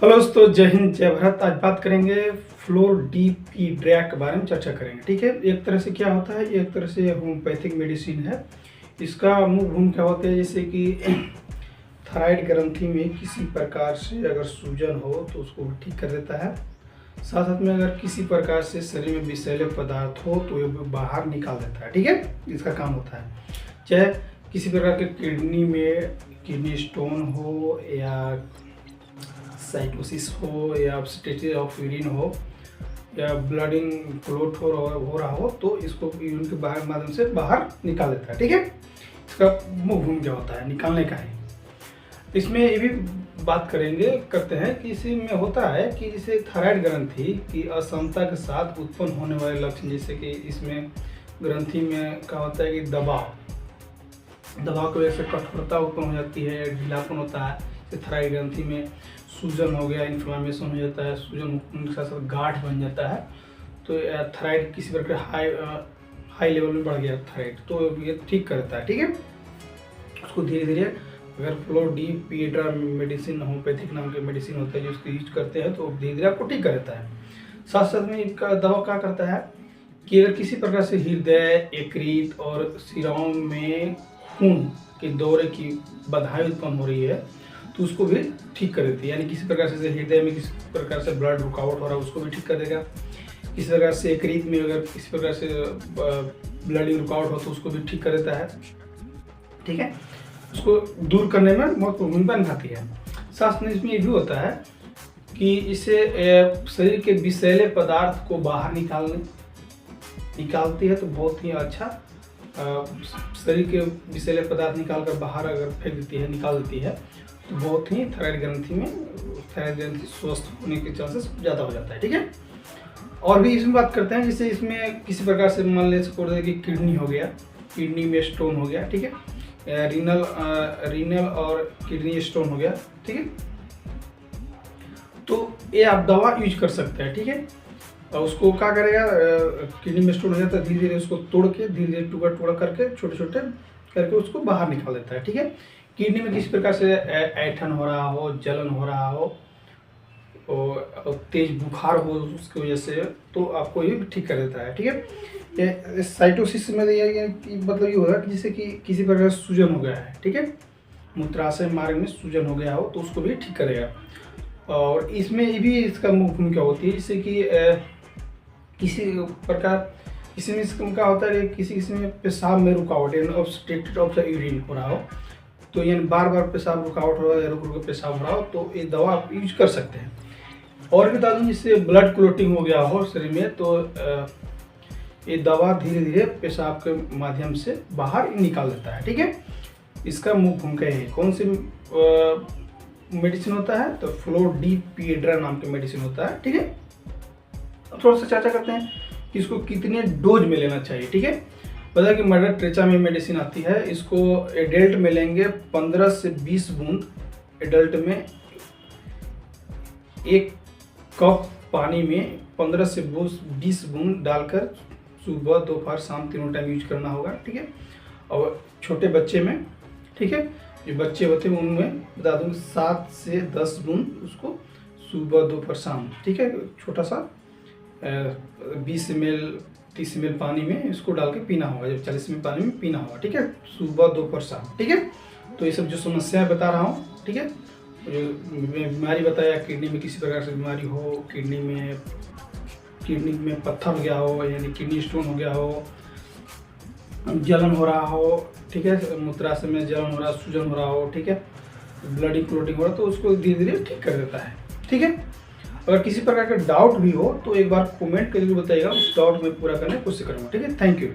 Hello दोस्तों, जय हिंद जय भारत। आज बात करेंगे फ्लोर डीपी ड्रैग के बारे में चर्चा करेंगे। ठीक है, एक तरह से क्या होता है, एक तरह से होम्योपैथिक मेडिसिन है। इसका मुख्य भूमिका क्या होता है, जैसे कि थायराइड ग्रंथि में किसी प्रकार से अगर सूजन हो तो उसको ठीक कर देता है। साथ साथ में अगर किसी प्रकार से शरीर में विषैले पदार्थ हो तो ये बाहर निकाल देता है। ठीक है, इसका काम होता है। चाहे किसी प्रकार के किडनी में किडनी स्टोन हो या साइटोसिस हो या ऑब्स्ट्रक्शन ऑफ यूरिन हो या ब्लडिंग क्लोट हो रहा हो तो इसको यूरिन के बाहर माध्यम से बाहर निकाल देता है। ठीक है, इसका मुख्य भूमिका क्या होता है, निकालने का है। इसमें ये भी बात करते हैं कि इसमें होता है कि जैसे थायराइड ग्रंथि की असमता के साथ उत्पन्न होने वाले लक्षण, जैसे कि इसमें ग्रंथि में क्या होता है कि दबाव की वजह से कठोरता उत्पन्न हो जाती है, ढीलापन होता है। थायराइड ग्रंथि में सूजन हो गया, इन्फ्लामेशन हो जाता है, सूजन के साथ साथ गांठ बन जाता है। तो थायराइड किसी प्रकार हाई लेवल में बढ़ गया थायराइड, तो ये ठीक करता है। ठीक है, उसको धीरे धीरे अगर floor DP drag medicine homeopathic नाम के मेडिसिन होता है जो उसको यूज करते हैं तो धीरे धीरे आपको ठीक कर देता है। साथ साथ में इसका दवा क्या करता है कि अगर किसी प्रकार से हृदय, यकृत और शिराओं में खून के दौरे की बाधाएं उत्पन्न हो रही है तो उसको भी ठीक कर देती है। यानी किसी प्रकार से हृदय में किसी प्रकार से ब्लड रुकावट हो रहा है उसको भी ठीक कर देगा। किसी प्रकार से यकृत में अगर किसी प्रकार से ब्लडिंग रुकावट हो तो उसको भी ठीक कर देता है। ठीक है, उसको दूर करने में बहुत भूमिका निभाती है। साथ में इसमें ये भी होता है कि इससे शरीर के विषैले पदार्थ को बाहर निकालती है तो बहुत ही अच्छा शरीर के विषैले पदार्थ निकाल कर बाहर अगर फेंक देती है, निकाल देती है तो बहुत ही थायराइड ग्रंथि स्वस्थ होने के चांसेस ज़्यादा हो जाता है। ठीक है, और भी इसमें बात करते हैं जैसे इसमें किसी प्रकार से मान ले सपोज कि किडनी हो गया, किडनी में स्टोन हो गया। ठीक है, रीनल और किडनी स्टोन हो गया। ठीक है, तो ये आप दवा यूज कर सकते हैं। ठीक है, और उसको क्या करेगा, किडनी में स्टोन हो जाता है, धीरे धीरे उसको तोड़ के धीरे धीरे टुकड़ा टुकड़ा करके छोटे छोटे करके उसको बाहर निकाल देता है। ठीक है, किडनी में किसी प्रकार से ऐंठन हो रहा हो, जलन हो रहा हो और तेज बुखार हो उसकी वजह से तो आपको ये ठीक कर देता है। ठीक है, ये साइटोसिस में ये मतलब ये होगा कि जैसे कि किसी प्रकार से सूजन हो गया है। ठीक है, मूत्राशय मार्ग में सूजन हो गया हो तो उसको भी ठीक करेगा। और इसमें ये भी इसका मुख्य भूमिका होती है जैसे कि किसी प्रकार इसमें क्या होता है, किसी में पेशाब में रुकावट यानी ऑब्स्ट्रक्शन ऑफ द यूरिन हो रहा हो तो यानी बार बार पेशाब रुकावट हो रहा है या रुक रुक पेशाब हो रहा हो तो ये दवा आप यूज कर सकते हैं। और भी बता दूँ, जिससे ब्लड क्लोटिंग हो गया हो शरीर में तो ये दवा धीरे धीरे पेशाब के माध्यम से बाहर निकाल देता है। ठीक है, इसका मुख्य भूमिका है। कौन सी मेडिसिन होता है तो फ्लोर डीपी ड्रैग नाम की मेडिसिन होता है। ठीक है, अब थोड़ा सा चर्चा करते हैं कि इसको कितने डोज में लेना चाहिए। ठीक है, पता है कि मदर टेरेसा में मेडिसिन आती है, इसको एडल्ट में लेंगे 15 से 20 बूंद। एडल्ट में 1 कप पानी में 15 से 20 बूंद डालकर सुबह दोपहर शाम तीनों टाइम यूज करना होगा। ठीक है, और छोटे बच्चे में, ठीक है, जो बच्चे होते हैं उनमें बता दूँ 7 से 10 बूंद उसको सुबह दोपहर शाम। ठीक है, छोटा सा 20 ml 30 ml पानी में इसको डाल के पीना होगा, जब 40 ml पानी में पीना होगा। ठीक है, सुबह दोपहर शाम। ठीक है, तो ये सब जो समस्याएं बता रहा हूँ, ठीक है, जो बीमारी बताया, किडनी में किसी प्रकार से बीमारी हो, किडनी में पत्थर हो गया हो यानी किडनी स्टोन हो गया हो, जलन हो रहा हो, ठीक है, मूत्राशय में जलन हो रहा, सूजन हो रहा हो, ठीक है, ब्लडिंग क्लोटिंग हो रहा तो उसको धीरे धीरे ठीक कर देता है। ठीक है, अगर किसी प्रकार का डाउट भी हो तो एक बार कमेंट करके बताइएगा, उस डाउट में पूरा करने की कोशिश करूँगा। ठीक है, थैंक यू।